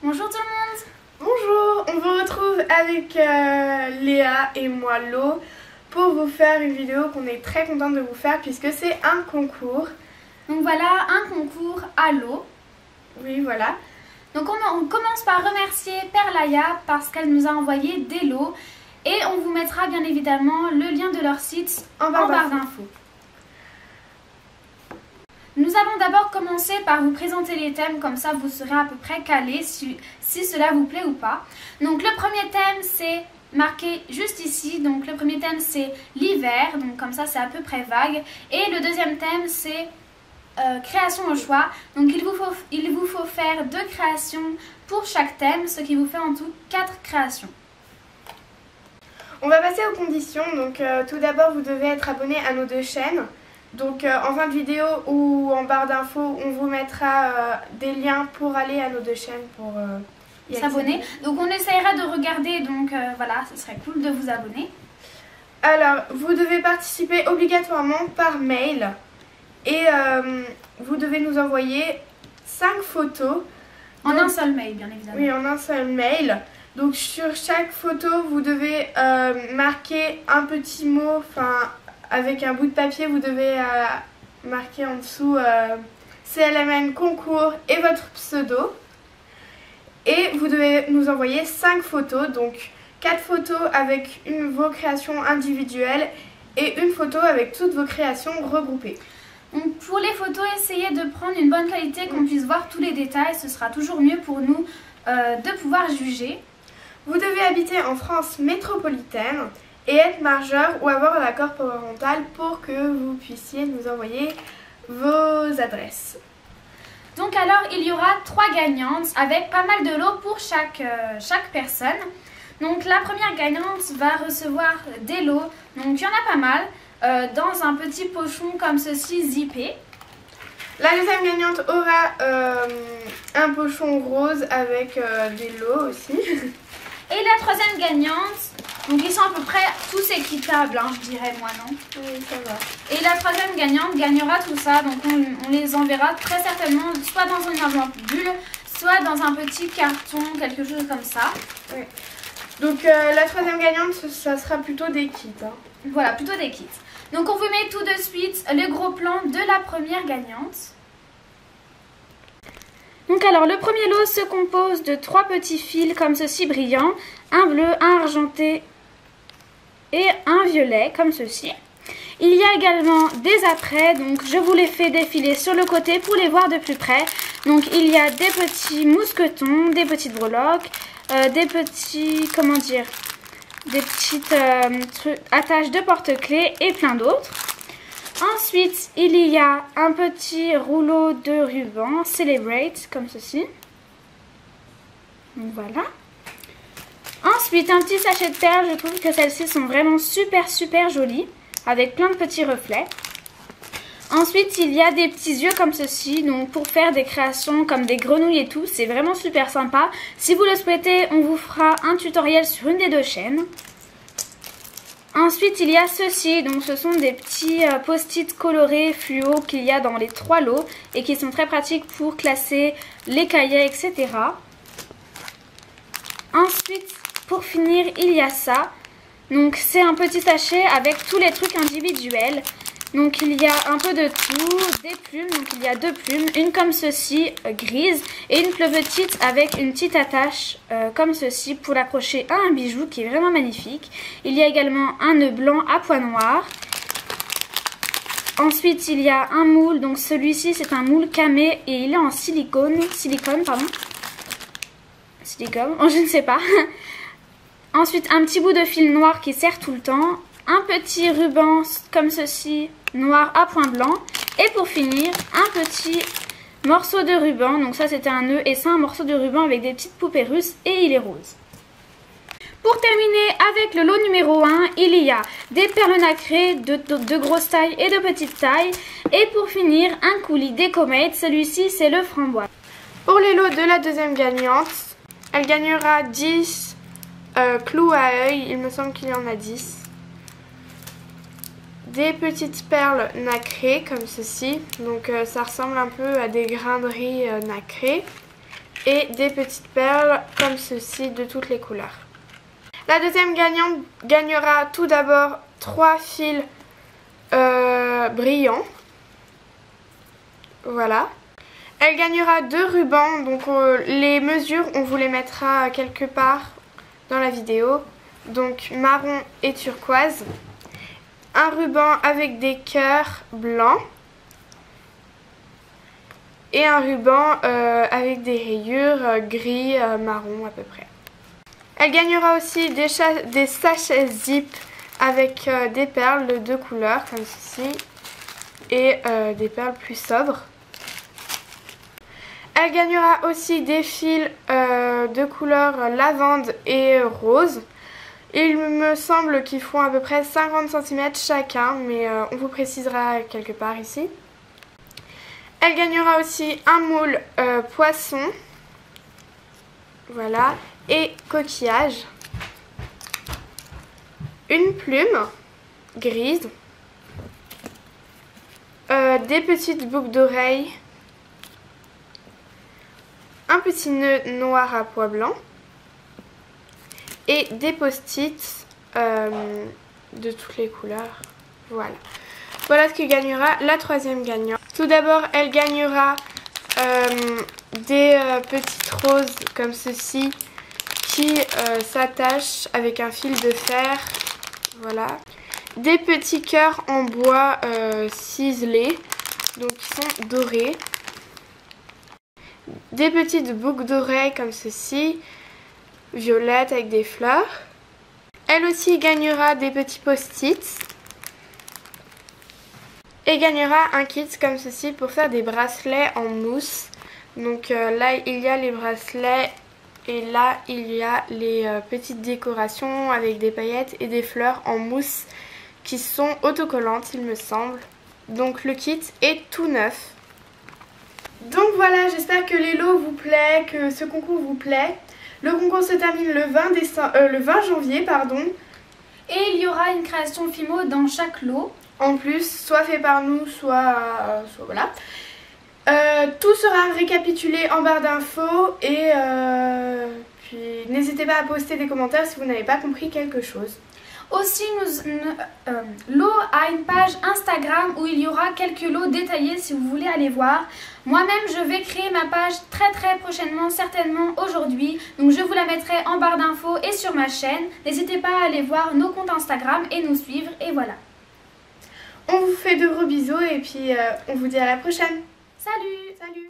Bonjour tout le monde. Bonjour, on vous retrouve avec Léa et moi Lo pour vous faire une vidéo qu'on est très contente de vous faire puisque c'est un concours. Donc voilà, un concours à l'eau. Oui, voilà. Donc on commence par remercier Perlaya parce qu'elle nous a envoyé des lots et on vous mettra bien évidemment le lien de leur site en barre d'infos. Nous allons d'abord commencer par vous présenter les thèmes, comme ça vous serez à peu près calés si cela vous plaît ou pas. Donc le premier thème c'est marqué juste ici, donc le premier thème c'est l'hiver, donc comme ça c'est à peu près vague. Et le deuxième thème c'est création au choix, donc il vous faut faire 2 créations pour chaque thème, ce qui vous fait en tout 4 créations. On va passer aux conditions, donc tout d'abord vous devez être abonné à nos 2 chaînes. Donc en fin de vidéo ou en barre d'infos, on vous mettra des liens pour aller à nos 2 chaînes pour y s'abonner. Donc on essaiera de regarder, donc voilà, ce serait cool de vous abonner. Alors, vous devez participer obligatoirement par mail et vous devez nous envoyer 5 photos. En un seul mail, bien évidemment. Oui, en un seul mail. Donc sur chaque photo, vous devez marquer un petit mot, enfin avec un bout de papier, vous devez marquer en dessous CLMN concours et votre pseudo. Et vous devez nous envoyer 5 photos, donc 4 photos avec vos créations individuelles et une photo avec toutes vos créations regroupées. Donc pour les photos, essayez de prendre une bonne qualité, qu'on puisse voir tous les détails, ce sera toujours mieux pour nous de pouvoir juger. Vous devez habiter en France métropolitaine et être majeur ou avoir un accord parental pour que vous puissiez nous envoyer vos adresses. Donc alors il y aura 3 gagnantes avec pas mal de lots pour chaque personne. Donc la première gagnante va recevoir des lots, donc il y en a pas mal, dans un petit pochon comme ceci zippé. La deuxième gagnante aura un pochon rose avec des lots aussi. Et la troisième gagnante, donc ils sont à peu près tous équitables, hein, je dirais moi, non? Oui, ça va. Et la troisième gagnante gagnera tout ça, donc on les enverra très certainement soit dans une enveloppe bulle, soit dans un petit carton, quelque chose comme ça. Oui. Donc la troisième gagnante, ça sera plutôt des kits. Hein. Voilà, plutôt des kits. Donc on vous met tout de suite le gros plan de la première gagnante. Donc alors le premier lot se compose de 3 petits fils comme ceci brillants, un bleu, un argenté et un violet comme ceci. Il y a également des apprêts, donc je vous les fais défiler sur le côté pour les voir de plus près. Donc il y a des petits mousquetons, des petites breloques, des petits, des petites attaches de porte-clés et plein d'autres. Ensuite, il y a un petit rouleau de ruban Celebrate, comme ceci. Donc voilà. Ensuite, un petit sachet de perles. Je trouve que celles-ci sont vraiment super jolies, avec plein de petits reflets. Ensuite, il y a des petits yeux comme ceci, donc pour faire des créations comme des grenouilles et tout. C'est vraiment super sympa. Si vous le souhaitez, on vous fera un tutoriel sur une des 2 chaînes. Ensuite, il y a ceci, donc ce sont des petits post-it colorés fluo qu'il y a dans les 3 lots et qui sont très pratiques pour classer les cahiers, etc. Ensuite, pour finir, il y a ça. Donc c'est un petit sachet avec tous les trucs individuels. Donc il y a un peu de tout, des plumes, donc il y a 2 plumes, une comme ceci, grise, et une plus petite avec une petite attache comme ceci pour l'accrocher à un bijou qui est vraiment magnifique. Il y a également un nœud blanc à pois noirs. Ensuite il y a un moule, donc celui-ci c'est un moule camé et il est en silicone, oh, je ne sais pas. Ensuite un petit bout de fil noir qui serre tout le temps. Un petit ruban comme ceci, noir à point blanc. Et pour finir, un petit morceau de ruban. Donc ça c'était un nœud et ça un morceau de ruban avec des petites poupées russes et il est rose. Pour terminer avec le lot numéro 1, il y a des perles nacrées de grosse taille et de petite taille. Et pour finir, un coulis d'Ecomate. Celui-ci c'est le framboise. Pour les lots de la deuxième gagnante, elle gagnera 10 clous à œil. Il me semble qu'il y en a 10. Des petites perles nacrées comme ceci, donc ça ressemble un peu à des grains de riz nacrés. et des petites perles comme ceci de toutes les couleurs. La deuxième gagnante gagnera tout d'abord 3 fils brillants. Voilà. Elle gagnera 2 rubans, donc les mesures on vous les mettra quelque part dans la vidéo. Donc marron et turquoise. Un ruban avec des cœurs blancs. Et un ruban avec des rayures gris marron à peu près. Elle gagnera aussi des sachets zip avec des perles de 2 couleurs comme ceci. Et des perles plus sobres. Elle gagnera aussi des fils de couleur lavande et rose. Il me semble qu'ils font à peu près 50 cm chacun, mais on vous précisera quelque part ici. Elle gagnera aussi un moule poisson, voilà, et coquillage. Une plume grise, des petites boucles d'oreilles, un petit nœud noir à pois blanc et des post-it de toutes les couleurs. Voilà. Voilà ce que gagnera la troisième gagnante. Tout d'abord, elle gagnera des petites roses comme ceci qui s'attachent avec un fil de fer. Voilà. Des petits cœurs en bois ciselés, donc qui sont dorés. Des petites boucles d'oreilles comme ceci, violettes avec des fleurs. Elle aussi gagnera des petits post-it. Et gagnera un kit comme ceci pour faire des bracelets en mousse. Donc là il y a les bracelets et là il y a les petites décorations avec des paillettes et des fleurs en mousse qui sont autocollantes il me semble. Donc le kit est tout neuf. Donc voilà, j'espère que les lots vous plaît, que ce concours vous plaît. Le concours se termine le 20 janvier, pardon. Et il y aura une création Fimo dans chaque lot. En plus, soit fait par nous, soit voilà. Tout sera récapitulé en barre d'infos et puis n'hésitez pas à poster des commentaires si vous n'avez pas compris quelque chose. Aussi, Lo a une page Instagram où il y aura quelques lots détaillés si vous voulez aller voir. Moi-même, je vais créer ma page très prochainement, certainement aujourd'hui. Donc je vous la mettrai en barre d'infos et sur ma chaîne. N'hésitez pas à aller voir nos comptes Instagram et nous suivre. Et voilà. On vous fait de gros bisous et puis on vous dit à la prochaine. Salut! Salut!